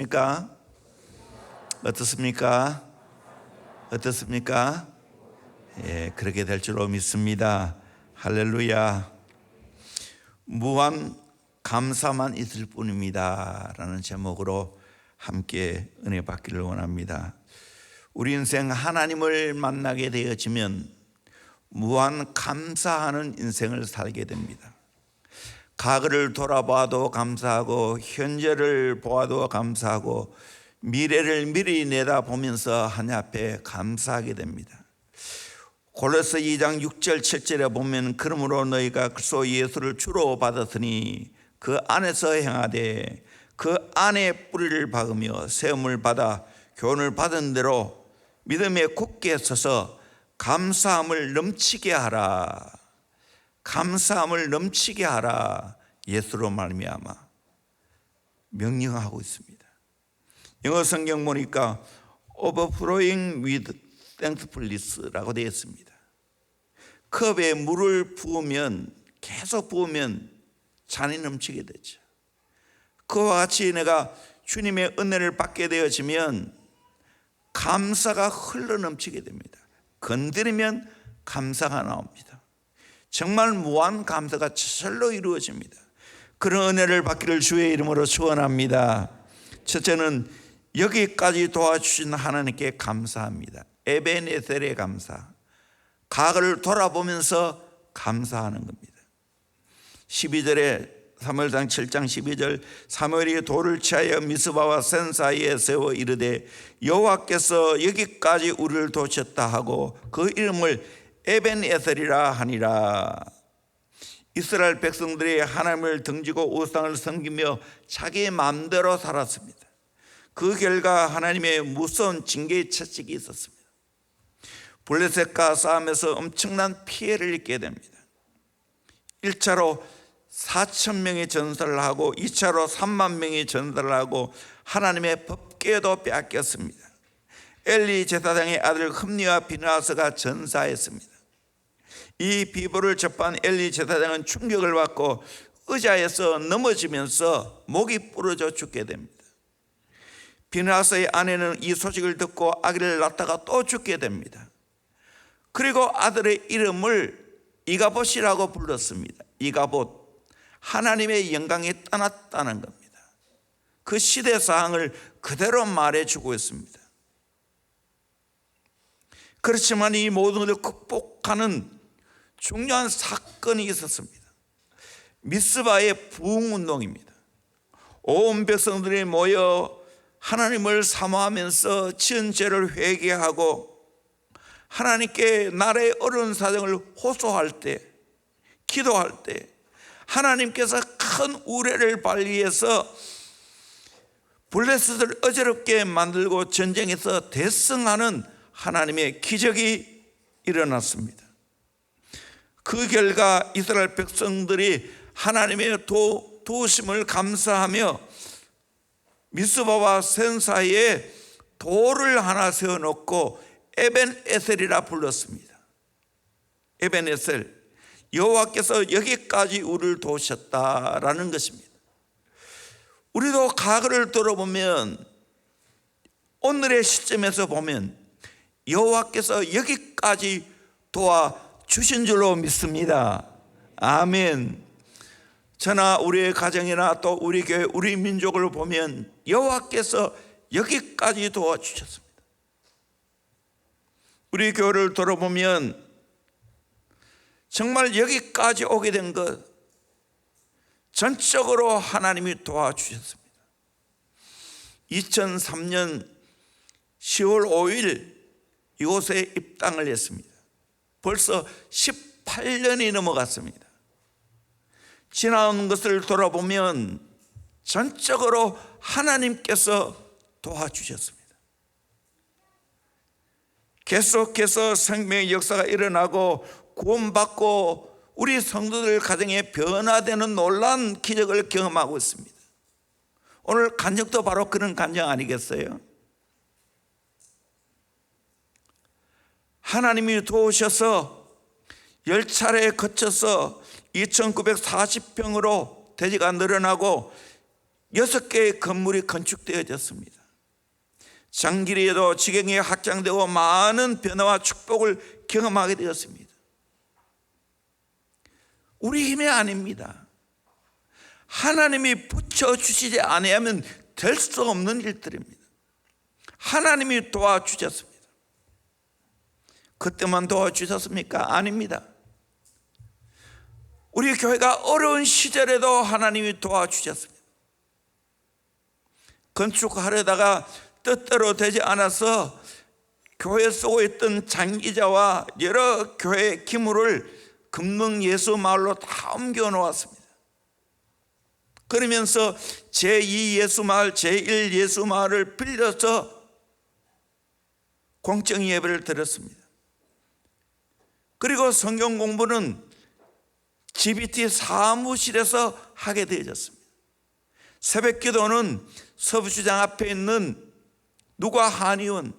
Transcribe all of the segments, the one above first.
그러니까 어떻습니까? 어떻습니까? 예, 그렇게 될 줄로 믿습니다. 할렐루야. 무한 감사만 있을 뿐입니다 라는 제목으로 함께 은혜 받기를 원합니다. 우리 인생 하나님을 만나게 되어지면 무한 감사하는 인생을 살게 됩니다. 과거를 돌아봐도 감사하고 현재를 보아도 감사하고 미래를 미리 내다보면서 하나님 앞에 감사하게 됩니다. 골로새 2장 6절 7절에 보면 그러므로 너희가 그리스도 예수를 주로 받았으니 그 안에서 행하되 그 안에 뿌리를 박으며 세움을 받아 교훈을 받은 대로 믿음에 굳게 서서 감사함을 넘치게 하라. 감사함을 넘치게 하라. 예수로 말미암아 명령하고 있습니다. 영어 성경 보니까 overflowing with thankfulness라고 되어 있습니다. 컵에 물을 부으면 계속 부으면 잔이 넘치게 되죠. 그와 같이 내가 주님의 은혜를 받게 되어지면 감사가 흘러 넘치게 됩니다. 건드리면 감사가 나옵니다. 정말 무한 감사가 저절로 이루어집니다. 그런 은혜를 받기를 주의 이름으로 축원합니다. 첫째는 여기까지 도와주신 하나님께 감사합니다. 에베네셀의 감사, 과거를 돌아보면서 감사하는 겁니다. 12절에 사무엘상 7장 12절 사무엘이 돌을 취하여 미스바와 센 사이에 세워 이르되 여호와께서 여기까지 우리를 도우셨다 하고 그 이름을 에벤에셀이라 하니라. 이스라엘 백성들이 하나님을 등지고 우상을 섬기며 자기 마음대로 살았습니다. 그 결과 하나님의 무서운 징계의 채찍이 있었습니다. 블레셋과 싸움에서 엄청난 피해를 입게 됩니다. 1차로 4,000명이 전사를 하고 2차로 3만 명이 전사를 하고 하나님의 법궤도 빼앗겼습니다. 엘리 제사장의 아들 흠니와 비느하스가 전사했습니다. 이 비보를 접한 엘리 제사장은 충격을 받고 의자에서 넘어지면서 목이 부러져 죽게 됩니다. 비느하스의 아내는 이 소식을 듣고 아기를 낳다가 또 죽게 됩니다. 그리고 아들의 이름을 이가봇이라고 불렀습니다. 이가봇, 하나님의 영광이 떠났다는 겁니다. 그 시대 사항을 그대로 말해주고 있습니다. 그렇지만 이 모든 것을 극복하는 중요한 사건이 있었습니다. 미스바의 부흥운동입니다. 온 백성들이 모여 하나님을 사모하면서 지은 죄를 회개하고 하나님께 나라의 어려운 사정을 호소할 때, 기도할 때 하나님께서 큰 우레를 발휘해서 블레셋을 어지럽게 만들고 전쟁에서 대승하는 하나님의 기적이 일어났습니다. 그 결과 이스라엘 백성들이 하나님의 도우심을 감사하며 미스바와 센 사이에 돌을 하나 세워놓고 에벤에셀이라 불렀습니다. 에벤에셀, 여호와께서 여기까지 우리를 도우셨다라는 것입니다. 우리도 과거를 돌아보면 오늘의 시점에서 보면 여호와께서 여기까지 도와주신 줄로 믿습니다. 아멘. 저나 우리의 가정이나 또 우리 교회, 우리 민족을 보면 여호와께서 여기까지 도와주셨습니다. 우리 교회를 돌아보면 정말 여기까지 오게 된 것 전적으로 하나님이 도와주셨습니다. 2003년 10월 5일 이곳에 입당을 했습니다. 벌써 18년이 넘어갔습니다. 지나온 것을 돌아보면 전적으로 하나님께서 도와주셨습니다. 계속해서 생명의 역사가 일어나고 구원받고 우리 성도들 가정에 변화되는 놀라운 기적을 경험하고 있습니다. 오늘 간증도 바로 그런 간증 아니겠어요? 하나님이 도우셔서 10차례에 거쳐서 2940평으로 대지가 늘어나고 6개의 건물이 건축되어졌습니다. 장기리에도 지경이 확장되고 많은 변화와 축복을 경험하게 되었습니다. 우리 힘이 아닙니다. 하나님이 붙여주시지 아니하면 될 수 없는 일들입니다. 하나님이 도와주셨습니다. 그때만 도와주셨습니까? 아닙니다. 우리 교회가 어려운 시절에도 하나님이 도와주셨습니다. 건축하려다가 뜻대로 되지 않아서 교회에 쓰고 있던 장기자와 여러 교회 기물을 금능예수마을로 다 옮겨 놓았습니다. 그러면서 제2 예수마을, 제1 예수마을을 빌려서 공적 예배를 드렸습니다. 그리고 성경 공부는 GBT 사무실에서 하게 되어졌습니다. 새벽 기도는 서부시장 앞에 있는 누가 한의원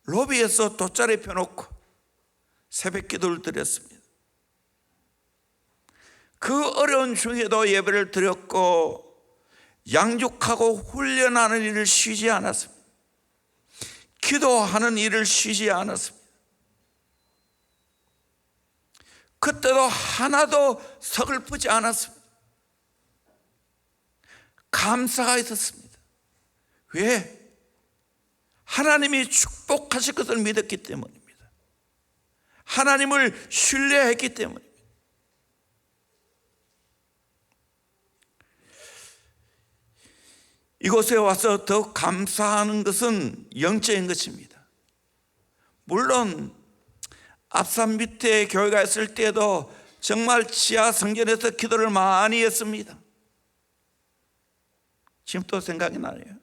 로비에서 돗자리 펴놓고 새벽 기도를 드렸습니다. 그 어려운 중에도 예배를 드렸고 양육하고 훈련하는 일을 쉬지 않았습니다. 기도하는 일을 쉬지 않았습니다. 그때도 하나도 서글프지 않았습니다. 감사가 있었습니다. 왜? 하나님이 축복하실 것을 믿었기 때문입니다. 하나님을 신뢰했기 때문입니다. 이곳에 와서 더 감사하는 것은 영적인 것입니다. 물론 앞산 밑에 교회가 있을 때도 정말 지하 성전에서 기도를 많이 했습니다. 지금 또 생각이 나네요.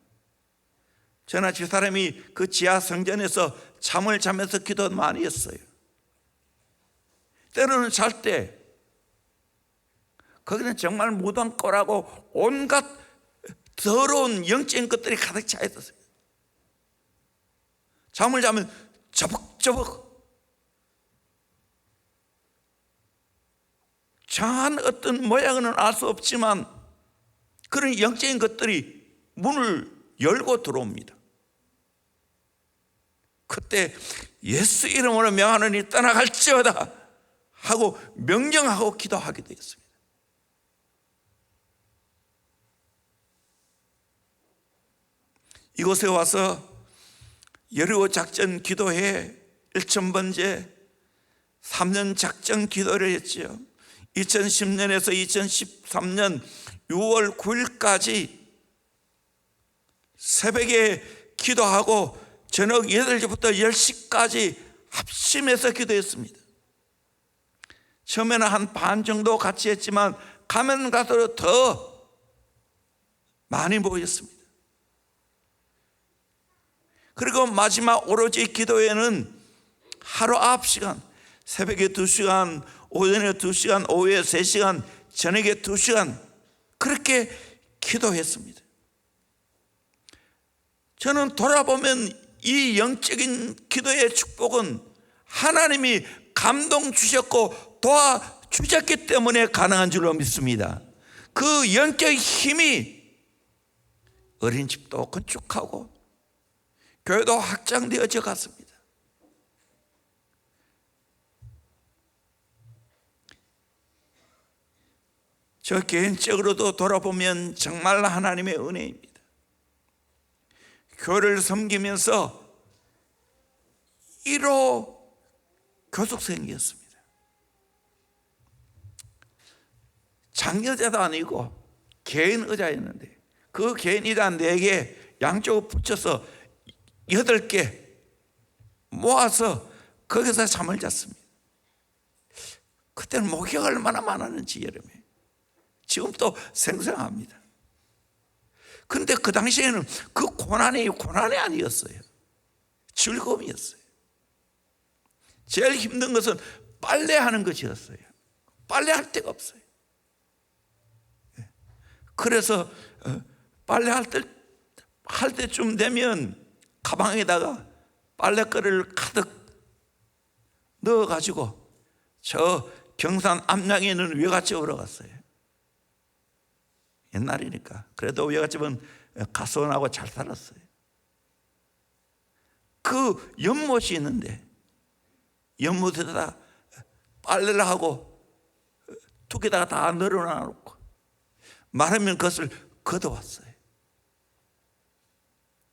저나 집사람이 그 지하 성전에서 잠을 자면서 기도 많이 했어요. 때로는 잘 때 거기는 정말 무덤골하고 온갖 더러운 영적인 것들이 가득 차 있었어요. 잠을 자면 저벅저벅 정한 어떤 모양은 알 수 없지만 그런 영적인 것들이 문을 열고 들어옵니다. 그때 예수 이름으로 명하노니 떠나갈지어다 하고 명령하고 기도하게 되었습니다. 이곳에 와서 여리고 작전 기도회 1000번째 3년 작전 기도를 했지요. 2010년에서 2013년 6월 9일까지 새벽에 기도하고 저녁 8시부터 10시까지 합심해서 기도했습니다. 처음에는 한 반 정도 같이 했지만 가면 갈수록 더 많이 모였습니다. 그리고 마지막 오로지 기도회는 하루 9시간, 새벽에 2시간, 오전에 2시간, 오후에 3시간, 저녁에 2시간 그렇게 기도했습니다. 저는 돌아보면 이 영적인 기도의 축복은 하나님이 감동 주셨고 도와주셨기 때문에 가능한 줄로 믿습니다. 그 영적 힘이 어린이집도 건축하고 교회도 확장되어져 갔습니다. 저 개인적으로도 돌아보면 정말 하나님의 은혜입니다. 교회를 섬기면서 1호 교숙생이었습니다. 장여자도 아니고 개인 의자였는데 그 개인 의자 4개 양쪽으로 붙여서 8개 모아서 거기서 잠을 잤습니다. 그때는 목욕 얼마나 많았는지 여름에 지금도 생생합니다. 그런데 그 당시에는 그 고난이 아니었어요. 즐거움이었어요. 제일 힘든 것은 빨래하는 것이었어요. 빨래할 데가 없어요. 그래서 빨래할 때쯤 되면 가방에다가 빨래거리를 가득 넣어가지고 저 경산 암양에 있는 외갓집으로 갔어요. 옛날이니까. 그래도 외갓집은 가수원하고 잘 살았어요. 그 연못이 있는데 연못에다 빨래를 하고 툭에다가 다 널어놔놓고 마르면 그것을 걷어왔어요.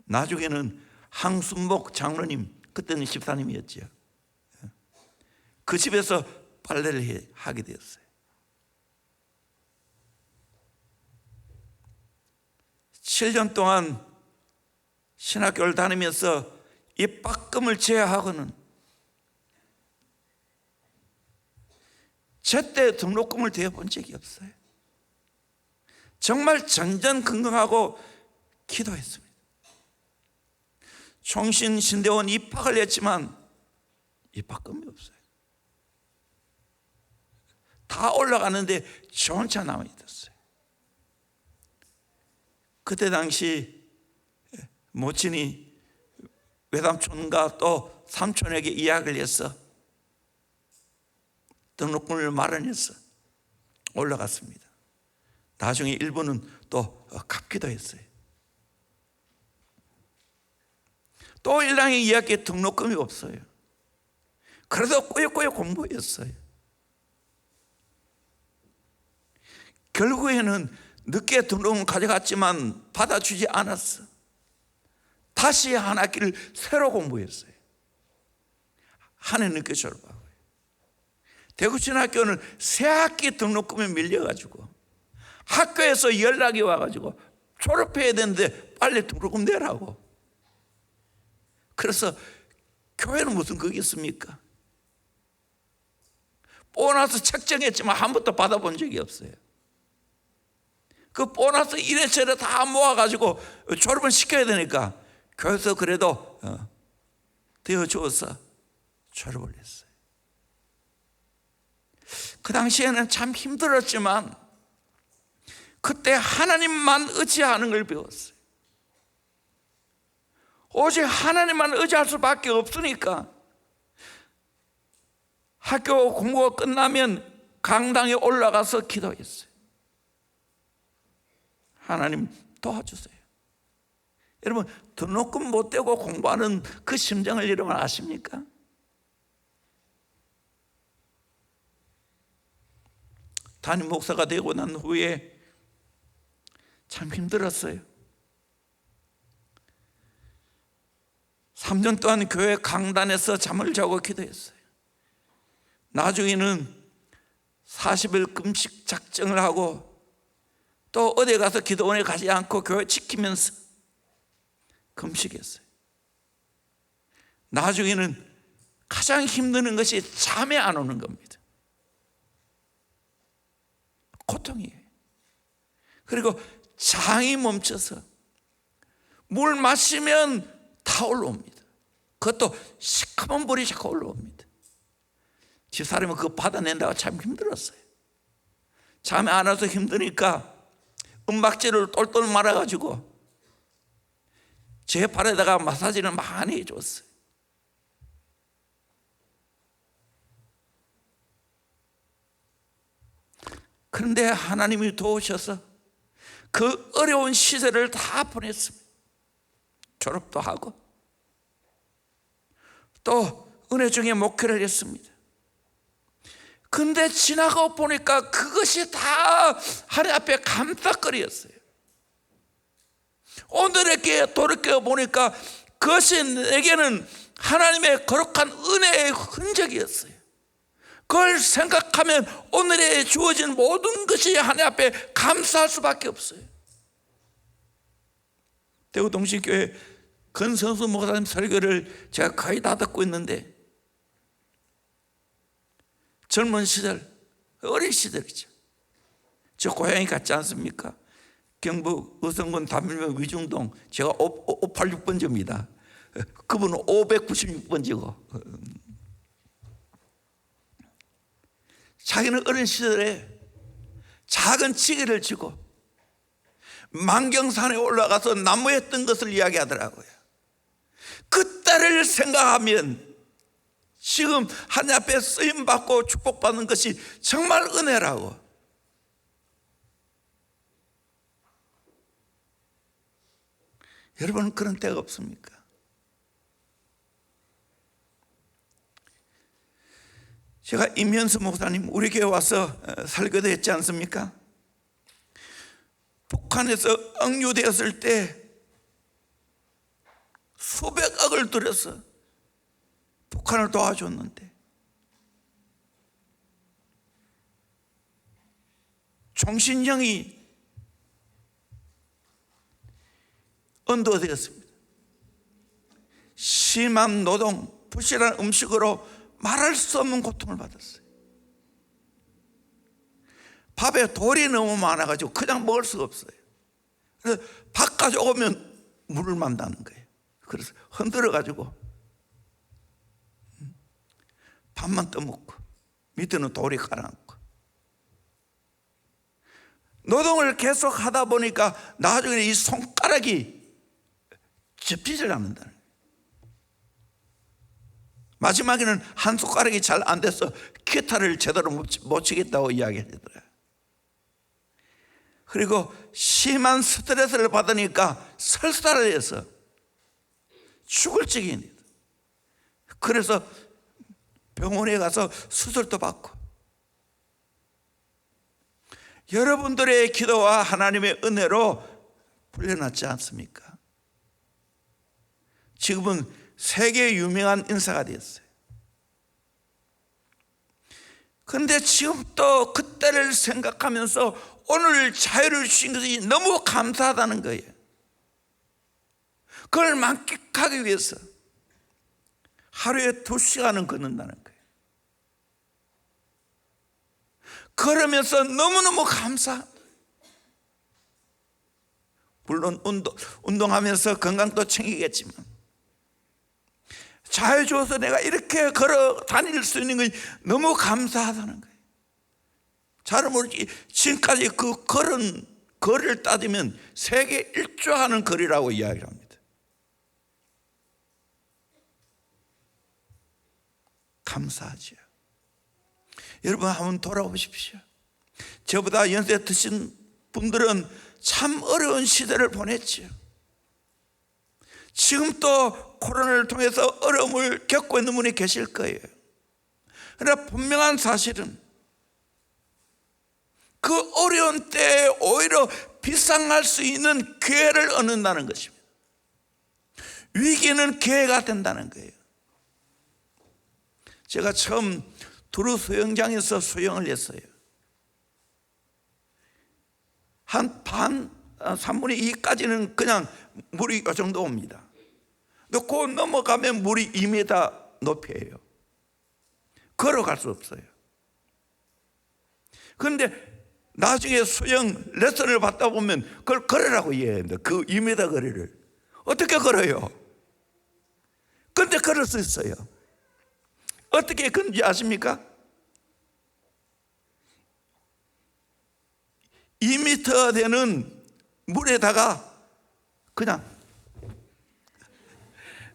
나중에는 항순복 장로님, 그때는 집사님이었죠. 그 집에서 빨래를 하게 되었어요. 7년 동안 신학교를 다니면서 입학금을 제외하고는 제때 등록금을 대본 적이 없어요. 정말 전전긍긍하고 기도했습니다. 총신신대원 입학을 했지만 입학금이 없어요. 다 올라가는데 저 혼자 남아있었어요. 그때 당시 모친이 외삼촌과 또 삼촌에게 이야기를 해서 등록금을 마련해서 올라갔습니다. 나중에 일부는 또 갚기도 했어요. 또 1학년 2학기에 등록금이 없어요. 그래도 꾸역꾸역 공부했어요. 결국에는 늦게 등록금을 가져갔지만 받아주지 않았어. 다시 한 학기를 새로 공부했어요. 한 해 늦게 졸업하고요. 대구신학교는 새 학기 등록금이 밀려가지고 학교에서 연락이 와가지고 졸업해야 되는데 빨리 등록금 내라고. 그래서 교회는 무슨 그게 있습니까? 보너스 책정했지만 한 번도 받아본 적이 없어요. 그 보너스 이래저래 다 모아가지고 졸업을 시켜야 되니까 교회에서 그래도 되어주어서 졸업을 했어요. 그 당시에는 참 힘들었지만 그때 하나님만 의지하는 걸 배웠어요. 오직 하나님만 의지할 수밖에 없으니까 학교 공부가 끝나면 강당에 올라가서 기도했어요. 하나님 도와주세요. 여러분, 등록금 못 대고 공부하는 그 심정을 여러분 아십니까? 담임 목사가 되고 난 후에 참 힘들었어요. 3년 동안 교회 강단에서 잠을 자고 기도했어요. 나중에는 40일 금식 작정을 하고 또 어디 가서 기도원에 가지 않고 교회 지키면서 금식했어요. 나중에는 가장 힘드는 것이 잠이 안 오는 겁니다. 고통이에요. 그리고 장이 멈춰서 물 마시면 다 올라옵니다. 그것도 시커먼 불이 자꾸 올라옵니다. 집사람은 그거 받아낸다고 참 힘들었어요. 잠이 안 와서 힘드니까 은박지를 똘똘 말아가지고 제 발에다가 마사지를 많이 해줬어요. 그런데 하나님이 도우셔서 그 어려운 시절을 다 보냈습니다. 졸업도 하고 또 은혜 중에 목회를 했습니다. 근데 지나고 보니까 그것이 다 하나님 앞에 감닥거리였어요. 오늘의 기회에 돌이켜 보니까 그것이 내게는 하나님의 거룩한 은혜의 흔적이었어요. 그걸 생각하면 오늘에 주어진 모든 것이 하나님 앞에 감사할 수밖에 없어요. 대구 동신교회 건성수 목사님 설교를 제가 거의 다 듣고 있는데 젊은 시절, 어린 시절이죠. 저 고향이 같지 않습니까? 경북 의성군 담일면 위중동, 제가 586번지입니다. 그분은 596번지고. 자기는 어린 시절에 작은 지게를 쥐고 만경산에 올라가서 나무에 뜬 것을 이야기하더라고요. 그때를 생각하면 지금 하나님 앞에 쓰임받고 축복받는 것이 정말 은혜라고. 여러분은 그런 때가 없습니까? 제가 임현수 목사님 우리 교회 와서 설교도 했지 않습니까? 북한에서 억류되었을 때 수백억을 들여서 북한을 도와줬는데 종신령이 언도되었습니다. 심한 노동, 부실한 음식으로 말할 수 없는 고통을 받았어요. 밥에 돌이 너무 많아가지고 그냥 먹을 수가 없어요. 그래서 밥 가져오면 물을 만다는 거예요. 그래서 흔들어가지고 밥만 떠먹고 밑에는 돌이 깔아놓고 노동을 계속 하다 보니까 나중에 이 손가락이 접히질 않는다는 거예요. 마지막에는 한 손가락이 잘 안 돼서 기타를 제대로 못 치겠다고 이야기하더래요. 그리고 심한 스트레스를 받으니까 설사를 해서 죽을 지경입니다. 그래서 병원에 가서 수술도 받고, 여러분들의 기도와 하나님의 은혜로 풀려났지 않습니까? 지금은 세계 유명한 인사가 되었어요. 그런데 지금 또 그때를 생각하면서 오늘 자유를 주신 것이 너무 감사하다는 거예요. 그걸 만끽하기 위해서 하루에 2시간은 걷는다는 거예요. 걸으면서 너무너무 감사합니다. 물론 운동하면서 건강도 챙기겠지만 자유 줘서 내가 이렇게 걸어 다닐 수 있는 건 너무 감사하다는 거예요. 잘 모르지 지금까지 그 걸은 거리를 따지면 세계 1조 하는 거리라고 이야기를 합니다. 감사하죠. 여러분 한번 돌아보십시오. 저보다 연세 드신 분들은 참 어려운 시대를 보냈죠. 지금 또 코로나를 통해서 어려움을 겪고 있는 분이 계실 거예요. 그러나 분명한 사실은 그 어려운 때에 오히려 비상할 수 있는 기회를 얻는다는 것입니다. 위기는 기회가 된다는 거예요. 제가 처음 두루 수영장에서 수영을 했어요. 한 반, 3분의 2까지는 그냥 물이 이 정도 옵니다. 근데 그 넘어가면 물이 2m 높이에요. 걸어갈 수 없어요. 그런데 나중에 수영 레슨을 받다 보면 그걸 걸으라고 이해합니다. 그 2m 거리를 어떻게 걸어요? 그런데 걸을 수 있어요. 어떻게 그런지 아십니까? 2m 되는 물에다가 그냥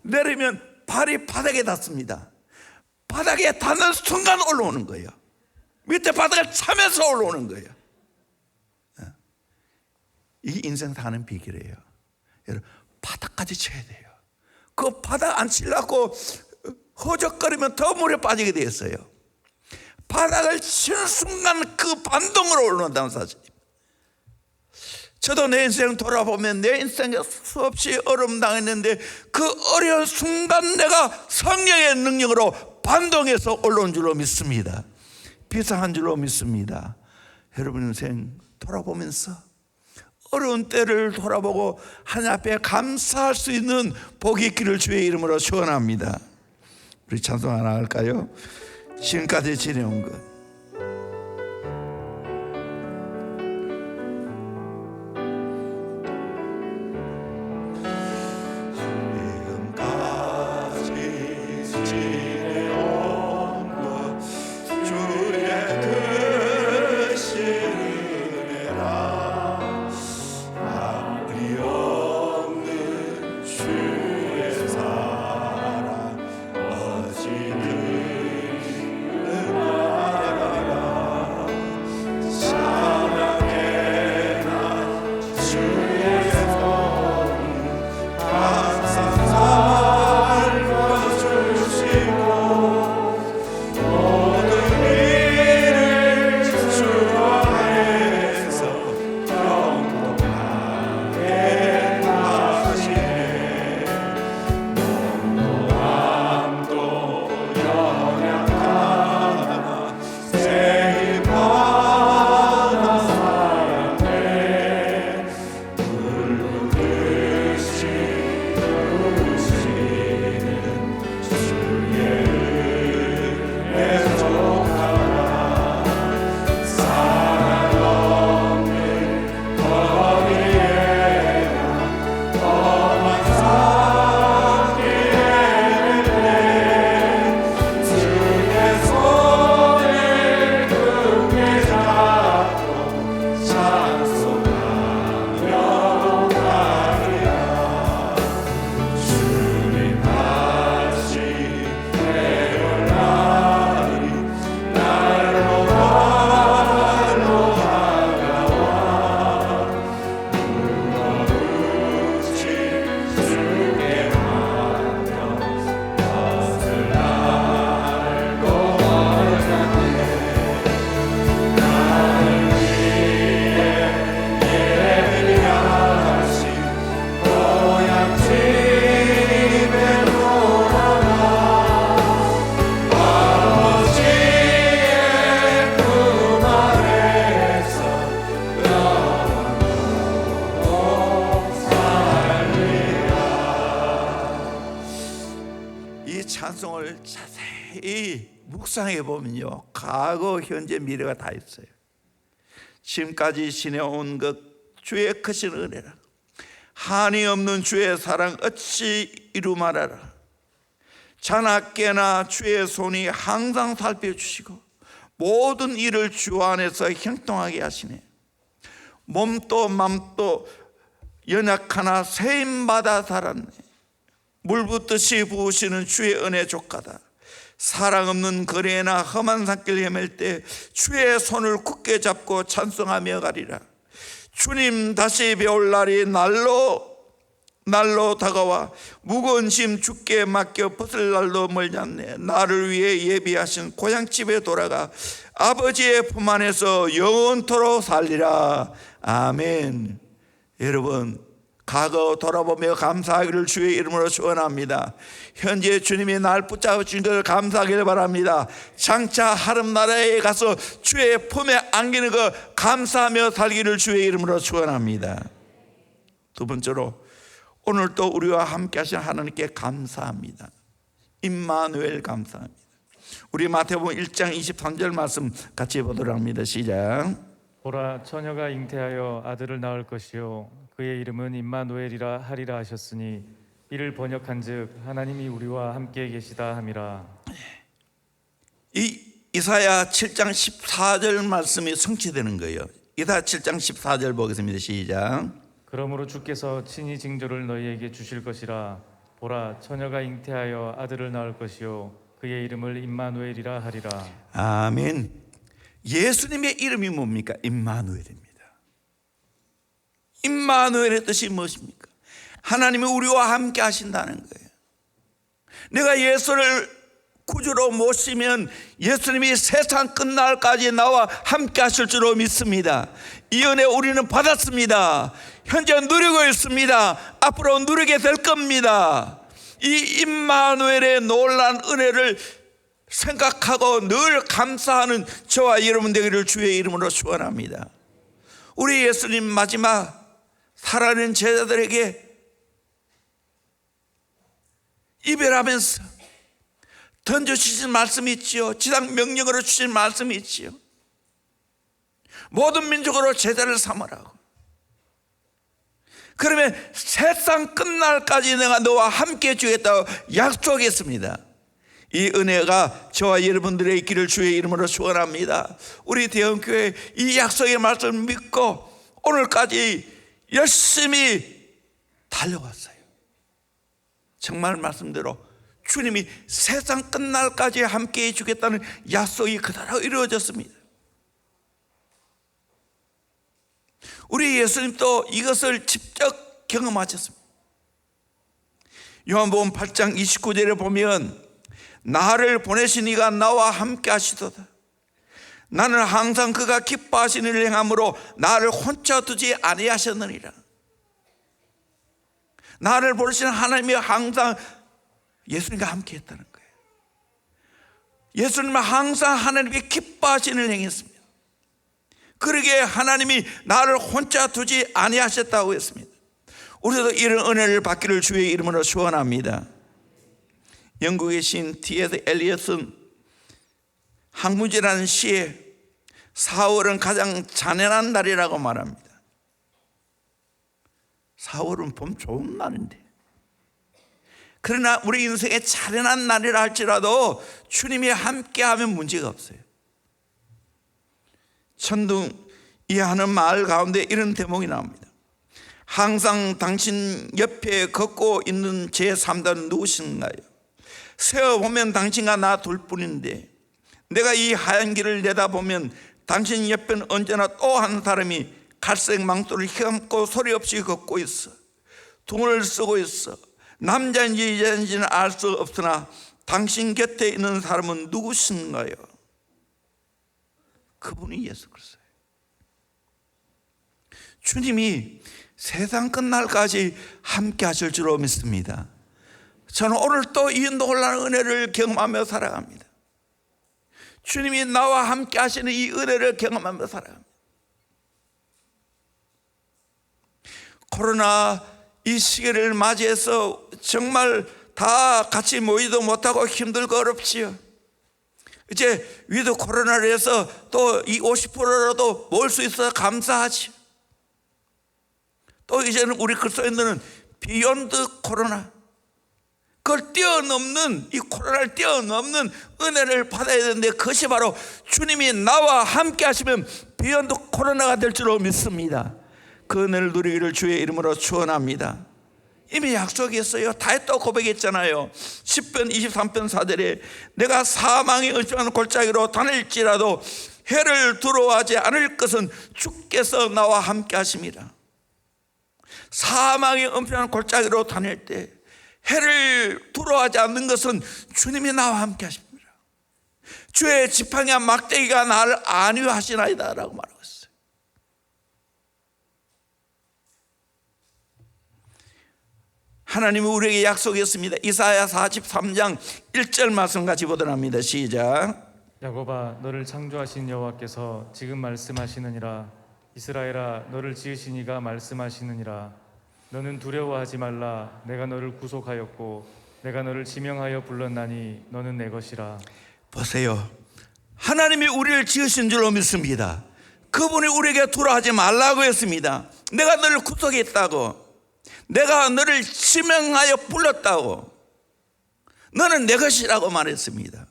내리면 발이 바닥에 닿습니다. 바닥에 닿는 순간 올라오는 거예요. 밑에 바닥을 차면서 올라오는 거예요. 이게 인생 사는 비결이에요. 여러분, 바닥까지 쳐야 돼요. 그 바닥 안 치려고 허적거리면 더 물에 빠지게 되었어요. 바닥을 치는 순간 그 반동으로 올라온다는 사실입니다. 저도 내 인생 돌아보면 내 인생에 수없이 어려움 당했는데 그 어려운 순간 내가 성령의 능력으로 반동해서 올라온 줄로 믿습니다. 비상한 줄로 믿습니다. 여러분 인생 돌아보면서 어려운 때를 돌아보고 하나님 앞에 감사할 수 있는 복이 있기를 주의 이름으로 축원합니다. 우리 찬송 하나 할까요? 지금까지 지내온 것 찬송을 자세히 묵상해 보면요, 과거, 현재, 미래가 다 있어요. 지금까지 지내온 것 주의 크신 은혜라. 한이 없는 주의 사랑 어찌 이루 말하라. 자나깨나 주의 손이 항상 살펴주시고 모든 일을 주 안에서 형통하게 하시네. 몸도 맘도 연약하나 세임받아 살았네. 물 붓듯이 부으시는 주의 은혜 족하다. 사랑 없는 거리나 험한 산길 헤맬 때 주의 손을 굳게 잡고 찬송하며 가리라. 주님 다시 배울 날이 날로 다가와 무거운 짐 주께 맡겨 벗을 날도 멀지 않네. 나를 위해 예비하신 고향집에 돌아가 아버지의 품 안에서 영원토록 살리라. 아멘. 여러분, 과거 돌아보며 감사하기를 주의 이름으로 축원합니다. 현재 주님이 날 붙잡아 주신 것을 감사하기를 바랍니다. 장차 하름 나라에 가서 주의 품에 안기는 것 감사하며 살기를 주의 이름으로 축원합니다. 두 번째로, 오늘 또 우리와 함께 하신 하나님께 감사합니다. 임마누엘 감사합니다. 우리 마태복음 1장 23절 말씀 같이 보도록 합니다. 시작. 보라, 처녀가 잉태하여 아들을 낳을 것이요 그의 이름은 임마누엘이라 하리라 하셨으니 이를 번역한즉 하나님이 우리와 함께 계시다 함이라. 이 이사야 7장 14절 말씀이 성취되는 거예요. 이사야 7장 14절 보겠습니다. 시작. 그러므로 주께서 친히 징조를 너희에게 주실 것이라. 보라, 처녀가 잉태하여 아들을 낳을 것이요 그의 이름을 임마누엘이라 하리라. 아멘. 예수님의 이름이 뭡니까? 임마누엘입니다. 임마누엘의 뜻이 무엇입니까? 하나님이 우리와 함께 하신다는 거예요. 내가 예수를 구주로 모시면 예수님이 세상 끝날까지 나와 함께 하실 줄로 믿습니다. 이 은혜 우리는 받았습니다. 현재 누리고 있습니다. 앞으로 누리게 될 겁니다. 이 임마누엘의 놀라운 은혜를 생각하고 늘 감사하는 저와 여러분 되기를 주의 이름으로 축원합니다. 우리 예수님 마지막 살아있는 제자들에게 이별하면서 던져주신 말씀이 있지요. 지상 명령으로 주신 말씀이 있지요. 모든 민족으로 제자를 삼으라고. 그러면 세상 끝날까지 내가 너와 함께 주겠다고 약속했습니다. 이 은혜가 저와 여러분들의 있기를 주의 이름으로 축원합니다. 우리 대형교회 이 약속의 말씀을 믿고 오늘까지 열심히 달려왔어요. 정말 말씀대로 주님이 세상 끝날까지 함께해 주겠다는 약속이 그대로 이루어졌습니다. 우리 예수님도 이것을 직접 경험하셨습니다. 요한복음 8장 29절에 보면 나를 보내신 이가 나와 함께 하시도다. 나는 항상 그가 기뻐하시는 일을 행함으로 나를 혼자 두지 아니하셨느니라. 나를 보내신 하나님이 항상 예수님과 함께 했다는 거예요. 예수님은 항상 하나님께 기뻐하시는 일을 행했습니다. 그러기에 하나님이 나를 혼자 두지 아니하셨다고 했습니다. 우리도 이런 은혜를 받기를 주의 이름으로 축원합니다. 영국의 시인 T.S. 엘리엇은 항문지라는 시에 4월은 가장 잔인한 날이라고 말합니다. 4월은 봄 좋은 날인데, 그러나 우리 인생의 잔인한 날이라 할지라도 주님이 함께하면 문제가 없어요. 천둥이하는 마을 가운데 이런 대목이 나옵니다. 항상 당신 옆에 걷고 있는 제 3단은 누구신가요? 세어보면 당신과 나 둘뿐인데 내가 이 하얀 길을 내다보면 당신 옆에는 언제나 또 한 사람이 갈색 망토를 휘감고 소리 없이 걷고 있어. 둥을 쓰고 있어. 남자인지 여자인지는 알 수 없으나 당신 곁에 있는 사람은 누구신가요? 그분이 예수 그리스도예요. 주님이 세상 끝날까지 함께 하실 줄로 믿습니다. 저는 오늘 또 이 놀라운 은혜를 경험하며 살아갑니다. 주님이 나와 함께 하시는 이 은혜를 경험하며 살아갑니다. 코로나 이 시기를 맞이해서 정말 다 같이 모이도 못하고 힘들고 어렵지요. 이제 위드 코로나를 해서 또 이 50%라도 모을 수 있어서 감사하지. 또 이제는 우리 그리스도인들은 비욘드 코로나, 그걸 뛰어넘는, 이 코로나를 뛰어넘는 은혜를 받아야 되는데, 그것이 바로 주님이 나와 함께 하시면 비욘드 코로나가 될 줄로 믿습니다. 그 은혜를 누리기를 주의 이름으로 축원합니다. 이미 약속했어요. 다윗도 고백했잖아요. 10편 23편 4절에 내가 사망의 음침한 골짜기로 다닐지라도 해를 두려워하지 않을 것은 주께서 나와 함께 하심이라. 사망의 음침한 골짜기로 다닐 때 해를 두려워하지 않는 것은 주님이 나와 함께 하십니다. 주의 지팡이와 막대기가 나를 안위하시나이다 라고 말하고 있어요. 하나님이 우리에게 약속했습니다. 이사야 43장 1절 말씀 같이 보도록 합니다. 시작. 야곱아, 너를 창조하신 여호와께서 지금 말씀하시느니라. 이스라엘아, 너를 지으신 이가 말씀하시느니라. 너는 두려워하지 말라. 내가 너를 구속하였고 내가 너를 지명하여 불렀나니 너는 내 것이라. 보세요. 하나님이 우리를 지으신 줄로 믿습니다. 그분이 우리에게 두려워하지 말라고 했습니다. 내가 너를 구속했다고, 내가 너를 지명하여 불렀다고, 너는 내 것이라고 말했습니다.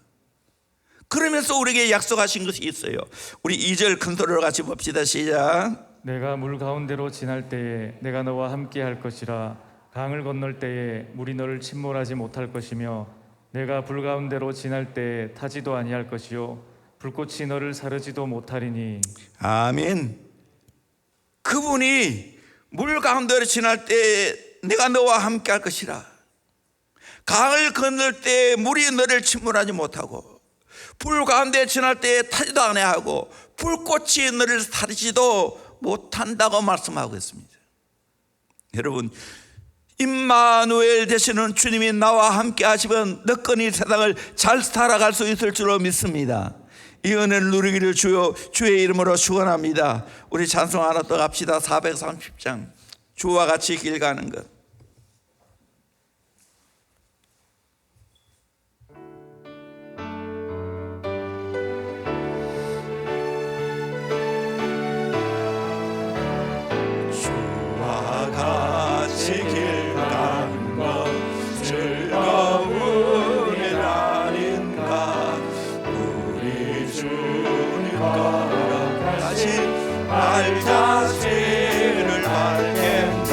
그러면서 우리에게 약속하신 것이 있어요. 우리 2절 큰 소리로 같이 봅시다. 시작. 내가 물 가운데로 지날 때에 내가 너와 함께 할 것이라. 강을 건널 때에 물이 너를 침몰하지 못할 것이며 내가 불 가운데로 지날 때에 타지도 아니할 것이요 불꽃이 너를 사르지도 못하리니. 아멘. 그분이 물 가운데로 지날 때 내가 너와 함께 할 것이라. 강을 건널 때 물이 너를 침몰하지 못하고 불 가운데 지날 때 타지도 아니하고 불꽃이 너를 사르지도 못한다고 말씀하고 있습니다. 여러분, 임마누엘 되시는 주님이 나와 함께 하시면 너끈히 세상을 잘 살아갈 수 있을 줄로 믿습니다. 이 은혜를 누리기를 주의 이름으로 축원합니다. 우리 찬송 하나 더 갑시다. 430장 주와 같이 길 가는 것. 주와 같이 길 가는 것 즐거운 일 아닌가. 우리 주님과 같이 알 자신을 밝겠네.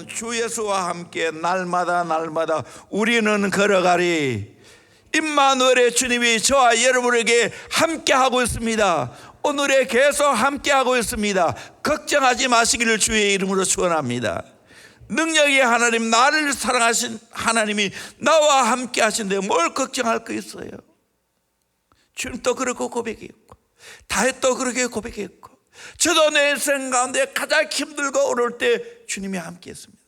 주 예수와 함께 날마다 우리는 걸어가리. 임마누엘의 주님이 저와 여러분에게 함께하고 있습니다. 오늘에 계속 함께하고 있습니다. 걱정하지 마시기를 주의 이름으로 축원합니다. 능력의 하나님, 나를 사랑하신 하나님이 나와 함께 하신데 뭘 걱정할 거 있어요? 주님도 그렇게 고백했고, 다윗도 그렇게 고백했고, 저도 내 인생 가운데 가장 힘들고 어려울 때 주님이 함께 했습니다.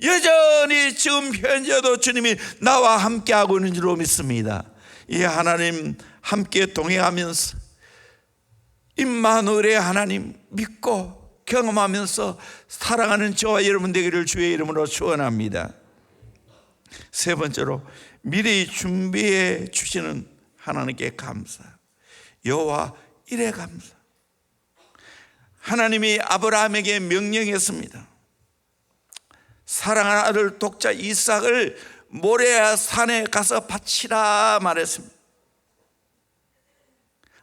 여전히 지금 현재도 주님이 나와 함께 하고 있는 줄로 믿습니다. 이 하나님 함께 동행하면서 임마누엘의 하나님 믿고 경험하면서 사랑하는 저와 여러분 되기를 주의 이름으로 축원합니다. 세 번째로, 미리 준비해 주시는 하나님께 감사. 여호와 이레 감사. 하나님이 아브라함에게 명령했습니다. 사랑하는 아들 독자 이삭을 모레아 산에 가서 바치라 말했습니다.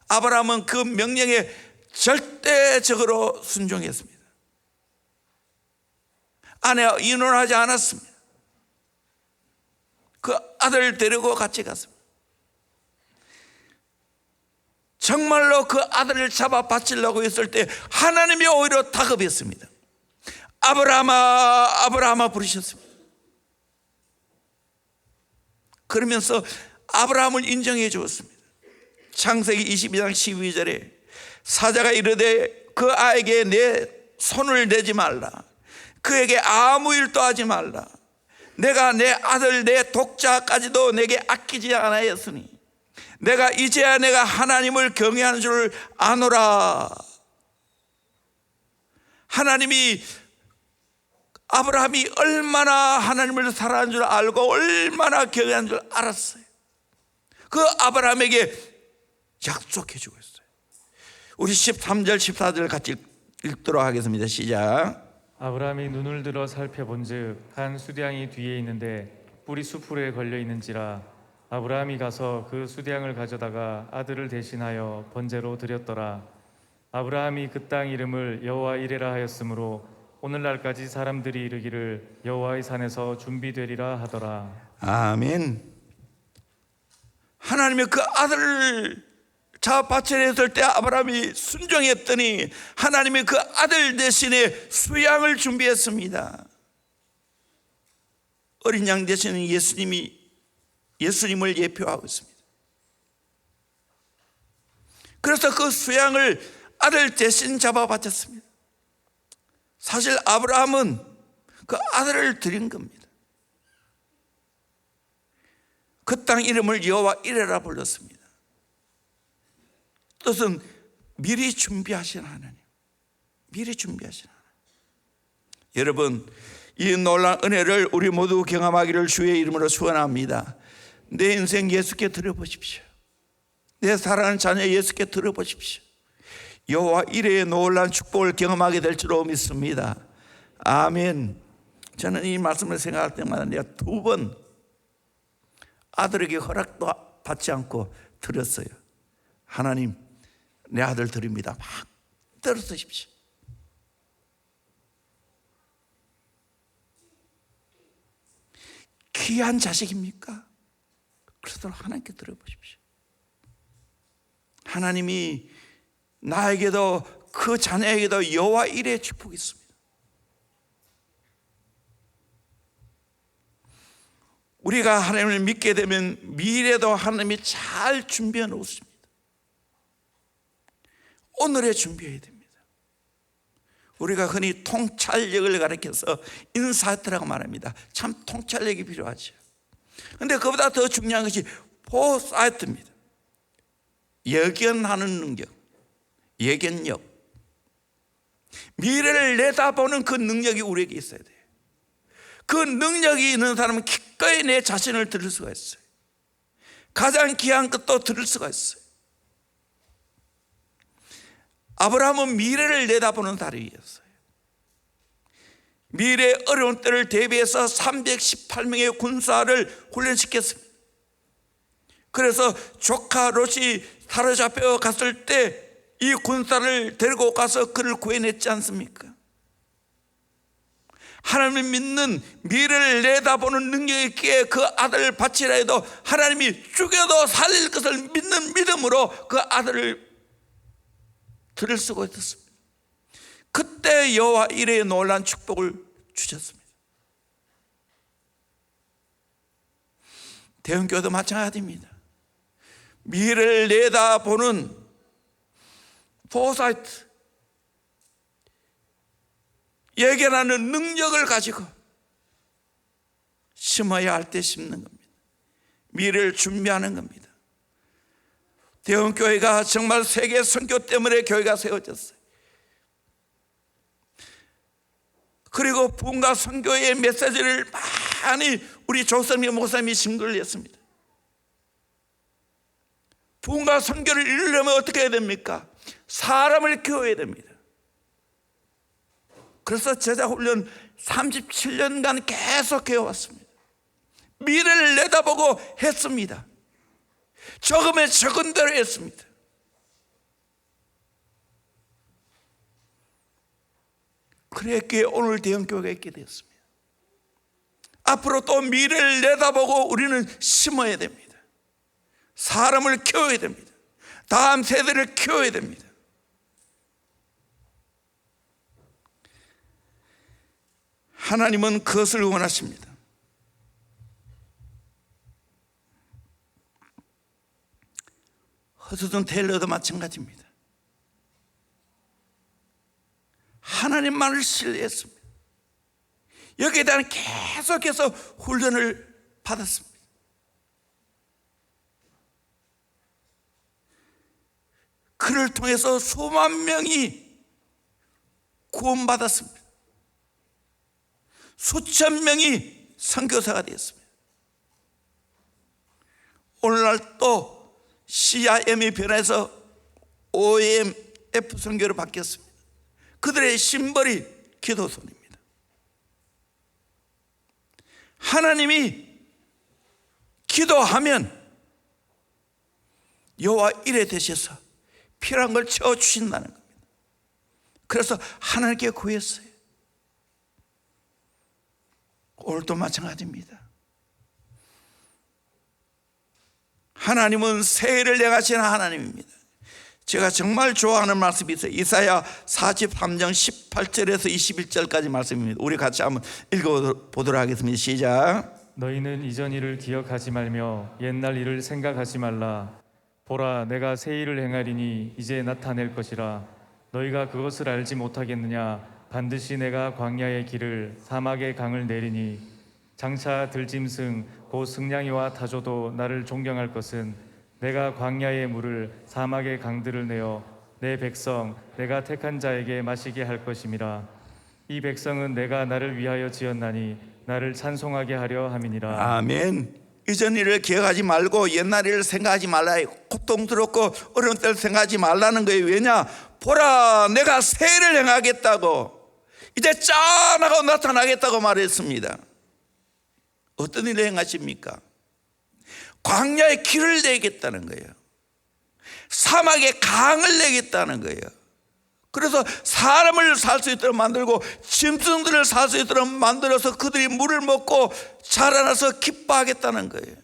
아브라함은 그 명령에 절대적으로 순종했습니다. 아내와 이혼하지 않았습니다. 그 아들 데리고 같이 갔습니다. 정말로 그 아들을 잡아 바치려고 했을 때 하나님이 오히려 다급했습니다. 아브라함아, 아브라함아 부르셨습니다. 그러면서 아브라함을 인정해 주었습니다. 창세기 22장 12절에 사자가 이르되 그 아이에게 내 손을 대지 말라, 그에게 아무 일도 하지 말라. 내가 내 아들 내 독자까지도 내게 아끼지 않았으니 내가 이제야 내가 하나님을 경외하는 줄 아노라. 하나님이 아브라함이 얼마나 하나님을 사랑하는 줄 알고 얼마나 경외하는 줄 알았어요. 그 아브라함에게 약속해 주고 있어요. 우리 13절 14절 같이 읽도록 하겠습니다. 시작. 아브라함이 눈을 들어 살펴본즉 한 수량이 뒤에 있는데 뿔이 수풀에 걸려 있는지라. 아브라함이 가서 그 수량을 가져다가 아들을 대신하여 번제로 드렸더라. 아브라함이 그 땅 이름을 여호와 이레라 하였으므로 오늘날까지 사람들이 이르기를 여호와의 산에서 준비되리라 하더라. 아멘. 하나님의 그 아들을 바치려 때 아브라함이 순종했더니 하나님이 그 아들 대신에 수양을 준비했습니다. 어린 양 대신에 예수님을 예표하고 있습니다. 그래서 그 수양을 아들 대신 잡아 바쳤습니다. 사실 아브라함은 그 아들을 드린 겁니다. 그 땅 이름을 여호와 이레라 불렀습니다. 뜻은 미리 준비하신 하나님, 미리 준비하신 하나님. 여러분, 이 놀라운 은혜를 우리 모두 경험하기를 주의 이름으로 축원합니다. 내 인생 예수께 드려보십시오. 내 사랑하는 자녀 예수께 드려보십시오. 여호와 이레의 놀라운 축복을 경험하게 될 줄로 믿습니다. 아멘. 저는 이 말씀을 생각할 때마다 내가 2번 아들에게 허락도 받지 않고 드렸어요. 하나님, 내 아들 드립니다. 막 들어쓰십시오. 귀한 자식입니까? 그래서 하나님께 드려보십시오. 하나님이 나에게도 그 자녀에게도 여호와 이레의 축복이 있습니다. 우리가 하나님을 믿게 되면 미래도 하나님이 잘 준비해 놓습니다. 오늘에 준비해야 됩니다. 우리가 흔히 통찰력을 가리켜서 인사이트라고 말합니다. 참 통찰력이 필요하죠. 그런데 그보다 더 중요한 것이 포사이트입니다. 예견하는 능력, 예견력. 미래를 내다보는 그 능력이 우리에게 있어야 돼요. 그 능력이 있는 사람은 기꺼이 내 자신을 들을 수가 있어요. 가장 귀한 것도 들을 수가 있어요. 아브라함은 미래를 내다보는 사람이었어요. 미래의 어려운 때를 대비해서 318명의 군사를 훈련시켰습니다. 그래서 조카 롯이 사로잡혀 갔을 때 이 군사를 데리고 가서 그를 구해냈지 않습니까? 하나님을 믿는 미래를 내다보는 능력이 있기에 그 아들을 바치라 해도 하나님이 죽여도 살릴 것을 믿는 믿음으로 그 아들을 들을 수가 있었습니다. 그때 여호와 이레의 놀라운 축복을 주셨습니다. 대형교도 마찬가지입니다. 미래를 내다보는 포사이트, 예견하는 능력을 가지고 심어야 할 때 심는 겁니다. 미래를 준비하는 겁니다. 대형교회가 정말 세계 선교 때문에 교회가 세워졌어요. 그리고 부흥과 선교의 메시지를 많이 우리 조성미 목사님이 증거를 했습니다. 부흥과 선교를 이루려면 어떻게 해야 됩니까? 사람을 키워야 됩니다. 그래서 제자훈련 37년간 계속 해왔습니다. 미래를 내다보고 했습니다. 적으면 적은 대로 했습니다. 그랬기에 오늘 대형교회가 있게 되었습니다. 앞으로 또 미래를 내다보고 우리는 심어야 됩니다. 사람을 키워야 됩니다. 다음 세대를 키워야 됩니다. 하나님은 그것을 원하십니다. 허드슨 테일러도 마찬가지입니다. 하나님만을 신뢰했습니다. 여기에 대한 계속해서 훈련을 받았습니다. 그를 통해서 수만 명이 구원받았습니다. 수천 명이 선교사가 되었습니다. 오늘날 또 CIM이 변해서 OMF 선교로 바뀌었습니다. 그들의 심벌이 기도손입니다. 하나님이 기도하면 여호와 이레 되셔서 필요한 걸 채워주신다는 겁니다. 그래서 하나님께 구했어요. 오늘도 마찬가지입니다. 하나님은 새해를 내가시는 하나님입니다. 제가 정말 좋아하는 말씀이 있어요. 이사야 43장 18절에서 21절까지 말씀입니다. 우리 같이 한번 읽어보도록 하겠습니다. 시작. 너희는 이전 일을 기억하지 말며 옛날 일을 생각하지 말라. 보라, 내가 새 일을 행하리니 이제 나타낼 것이라. 너희가 그것을 알지 못하겠느냐? 반드시 내가 광야의 길을 사막의 강을 내리니 장차 들짐승 곧 승냥이와 타조도 나를 존경할 것은 내가 광야의 물을 사막의 강들을 내어 내 백성 내가 택한 자에게 마시게 할 것임이라. 이 백성은 내가 나를 위하여 지었나니 나를 찬송하게 하려 함이니라. 아멘. 이전 일을 기억하지 말고 옛날 일을 생각하지 말라. 고통스럽고 어려운 때를 생각하지 말라는 거예요. 왜냐? 보라, 내가 새해를 행하겠다고, 이제 짠하고 나타나겠다고 말했습니다. 어떤 일을 행하십니까? 광야에 길을 내겠다는 거예요. 사막에 강을 내겠다는 거예요. 그래서 사람을 살 수 있도록 만들고 짐승들을 살 수 있도록 만들어서 그들이 물을 먹고 자라나서 기뻐하겠다는 거예요.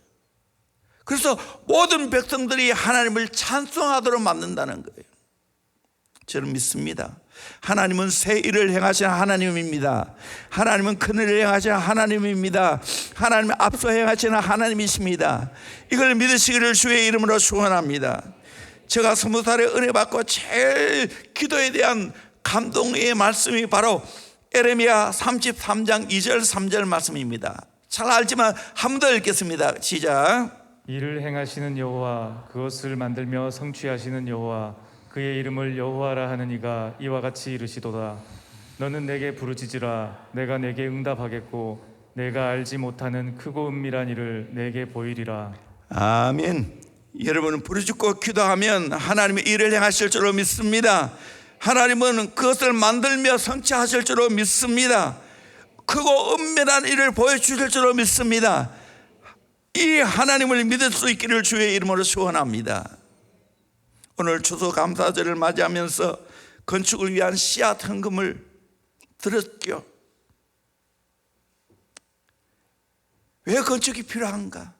그래서 모든 백성들이 하나님을 찬송하도록 만든다는 거예요. 저는 믿습니다. 하나님은 새 일을 행하시는 하나님입니다. 하나님은 큰 일을 행하시는 하나님입니다. 하나님은 앞서 행하시는 하나님이십니다. 이걸 믿으시기를 주의 이름으로 축원합니다. 제가 20살에 은혜 받고 제일 기도에 대한 감동의 말씀이 바로 에레미야 33장 2절 3절 말씀입니다. 잘 알지만 한 번 더 읽겠습니다. 시작. 이를 행하시는 여호와, 그것을 만들며 성취하시는 여호와, 그의 이름을 여호와라 하는 이가 이와 같이 이르시도다. 너는 내게 부르짖으라. 내가 내게 응답하겠고 내가 알지 못하는 크고 은밀한 일을 내게 보이리라. 아멘. 여러분은 부르짖고 기도하면 하나님의 일을 행하실 줄로 믿습니다. 하나님은 그것을 만들며 성취하실 줄로 믿습니다. 크고 은밀한 일을 보여주실 줄로 믿습니다. 이 하나님을 믿을 수 있기를 주의 이름으로 축원합니다. 오늘 추수감사절을 맞이하면서 건축을 위한 씨앗 헌금을 드렸죠. 왜 건축이 필요한가?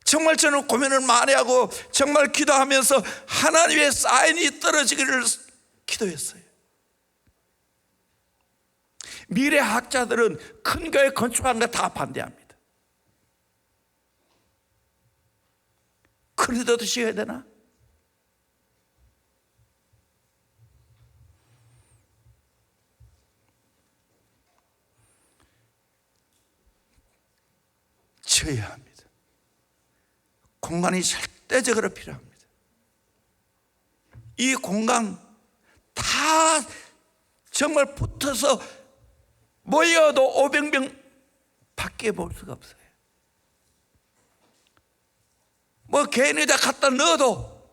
정말 저는 고민을 많이 하고 정말 기도하면서 하나님의 사인이 떨어지기를 기도했어요. 미래학자들은 큰 교회 건축하는 거 다 반대합니다. 그런데도 지어야 되나? 지어야 합니다. 공간이 절대적으로 필요합니다. 이 공간 다 정말 붙어서 모여도 500명 밖에 볼 수가 없어요. 뭐 개인에다 갖다 넣어도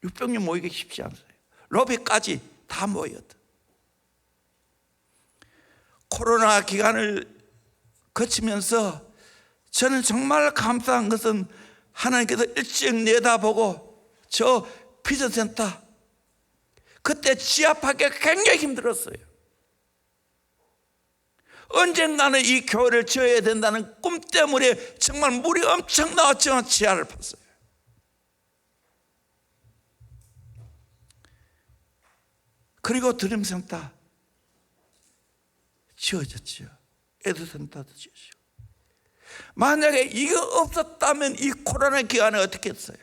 600명 모이기 쉽지 않아요. 로비까지 다 모였다. 코로나 기간을 거치면서 저는 정말 감사한 것은 하나님께서 일찍 내다보고 저 비전센터 그때 지압하기가 굉장히 힘들었어요. 언젠가는 이 교회를 지어야 된다는 꿈 때문에 정말 물이 엄청 나왔지만 지하를 팠어요. 그리고 드림센터 지어졌죠. 에듀센터도 지어지고. 만약에 이거 없었다면 이 코로나 기간에 어떻게 했어요?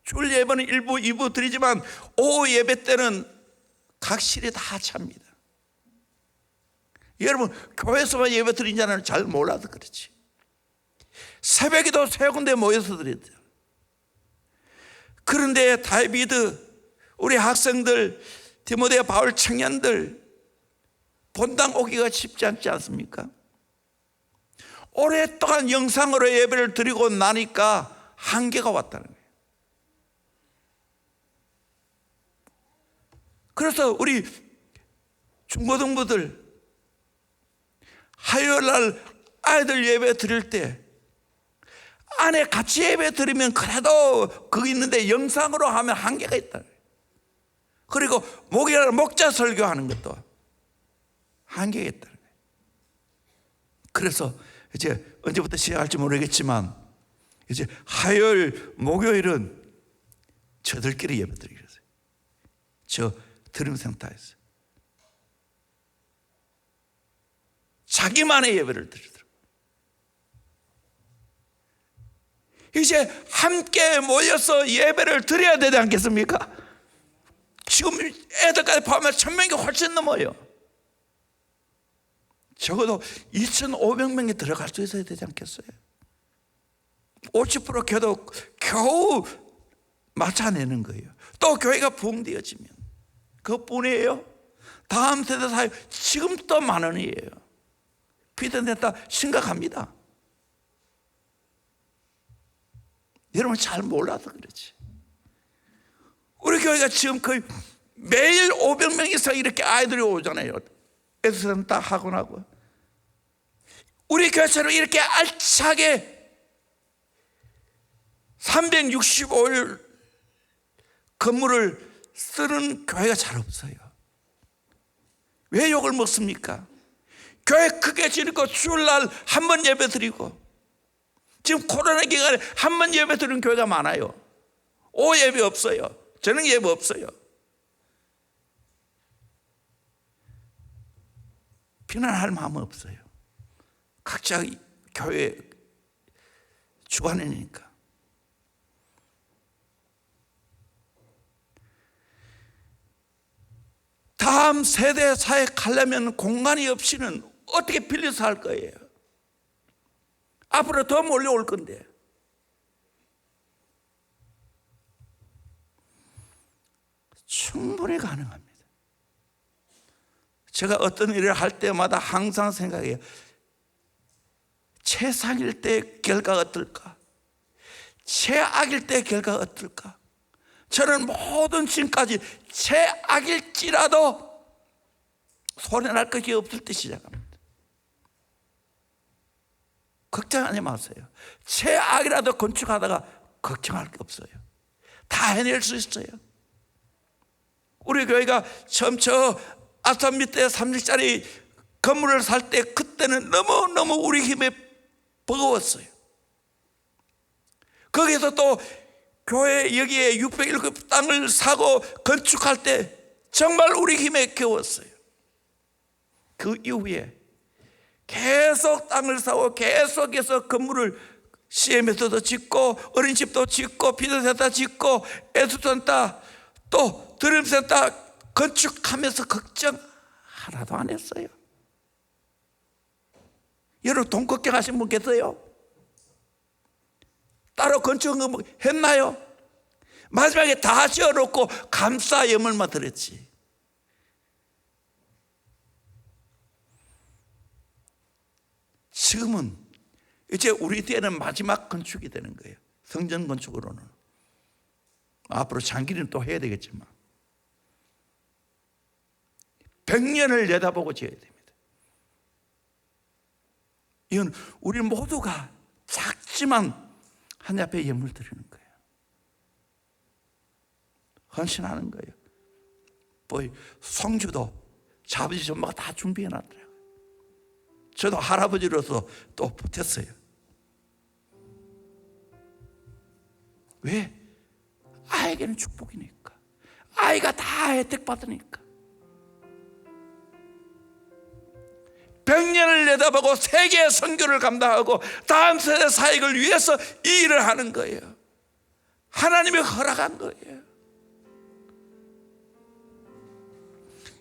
줄 예배는 1부, 2부 드리지만 오후 예배 때는 각 실이 다 찹니다. 여러분 교회에서만 예배 드린 자는 잘 몰라도 그렇지. 새벽에도 세 군데 모여서 드렸죠. 그런데 다비드, 우리 학생들, 디모데 바울 청년들 본당 오기가 쉽지 않지 않습니까? 오랫동안 영상으로 예배를 드리고 나니까 한계가 왔다는 거예요. 그래서 우리 중고등부들 화요일날 아이들 예배 드릴 때 안에 같이 예배 드리면 그래도 거기 있는데 영상으로 하면 한계가 있다. 그리고 목요일 목자 설교하는 것도 한계가 있다. 그래서 이제 언제부터 시작할지 모르겠지만 이제 화요일 목요일은 저들끼리 예배 드리기로 했어요. 저 드림센터에서 자기만의 예배를 드리더라고요. 이제 함께 모여서 예배를 드려야 되지 않겠습니까? 지금 애들까지 포함해 1000명이 훨씬 넘어요. 적어도 2500명이 들어갈 수 있어야 되지 않겠어요? 50% 겨우 맞춰내는 거예요. 또 교회가 부흥되어지면 그것뿐이에요. 다음 세대 사회 지금 또 만 원이에요. 비전센터 심각합니다. 여러분 잘 몰라서 그렇지. 우리 교회가 지금 거의 매일 500명 이상 이렇게 아이들이 오잖아요. 에듀센터 학원하고. 우리 교회처럼 이렇게 알차게 365일 건물을 쓰는 교회가 잘 없어요. 왜 욕을 먹습니까? 교회 크게 지르고 주일날 한 번 예배 드리고, 지금 코로나 기간에 한 번 예배 드리는 교회가 많아요. 오후 예배 없어요. 저녁 예배 없어요. 비난할 마음은 없어요. 각자 교회 주관이니까. 다음 세대 사회 가려면 공간이 없이는 어떻게 빌려서 할 거예요? 앞으로 더 몰려올 건데. 충분히 가능합니다. 제가 어떤 일을 할 때마다 항상 생각해요. 최상일 때 결과가 어떨까? 최악일 때 결과가 어떨까? 저는 모든 지금까지 최악일지라도 소리날 것이 없을 때 시작합니다. 걱정하지 마세요. 최악이라도 건축하다가 걱정할 게 없어요. 다 해낼 수 있어요. 우리 교회가 처음 저 아산 밑에 30짜리 건물을 살 때 그때는 너무너무 우리 힘에 버거웠어요. 거기서 또 교회 여기에 601급 땅을 사고 건축할 때 정말 우리 힘에 겨웠어요. 그 이후에 계속 땅을 사고 계속해서 건물을 CM에서도 짓고 어린이집도 짓고 비전센터 짓고 애수센터 또 드림센터 건축하면서 걱정 하나도 안 했어요. 여러분 돈 걱정하신 분 계세요? 따로 건축은 했나요? 마지막에 다 지어놓고 감사 예물만 드렸지. 지금은 이제 우리 때는 마지막 건축이 되는 거예요. 성전 건축으로는. 앞으로 장기는 또 해야 되겠지만 100년을 내다보고 지어야 됩니다. 이건 우리 모두가 작지만 하나님 앞에 예물 드리는 거예요. 헌신하는 거예요. 뭐 성주도 아버지 전부가 다 준비해 놨더라고요. 저도 할아버지로서 또 보탰어요. 왜? 아이에게는 축복이니까. 아이가 다 혜택 받으니까. 100년을 내다보고 세계의 선교를 감당하고 다음 세대 사역을 위해서 이 일을 하는 거예요. 하나님이 허락한 거예요.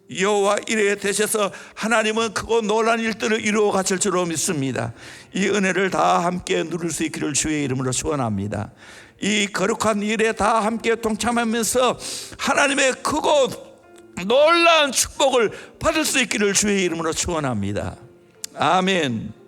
여호와 이레에 되셔서 하나님은 크고 놀라운 일들을 이루어 가실 줄로 믿습니다. 이 은혜를 다 함께 누릴 수 있기를 주의 이름으로 축원합니다. 이 거룩한 일에 다 함께 동참하면서 하나님의 크고 놀라운 축복을 받을 수 있기를 주의 이름으로 축원합니다. 아멘.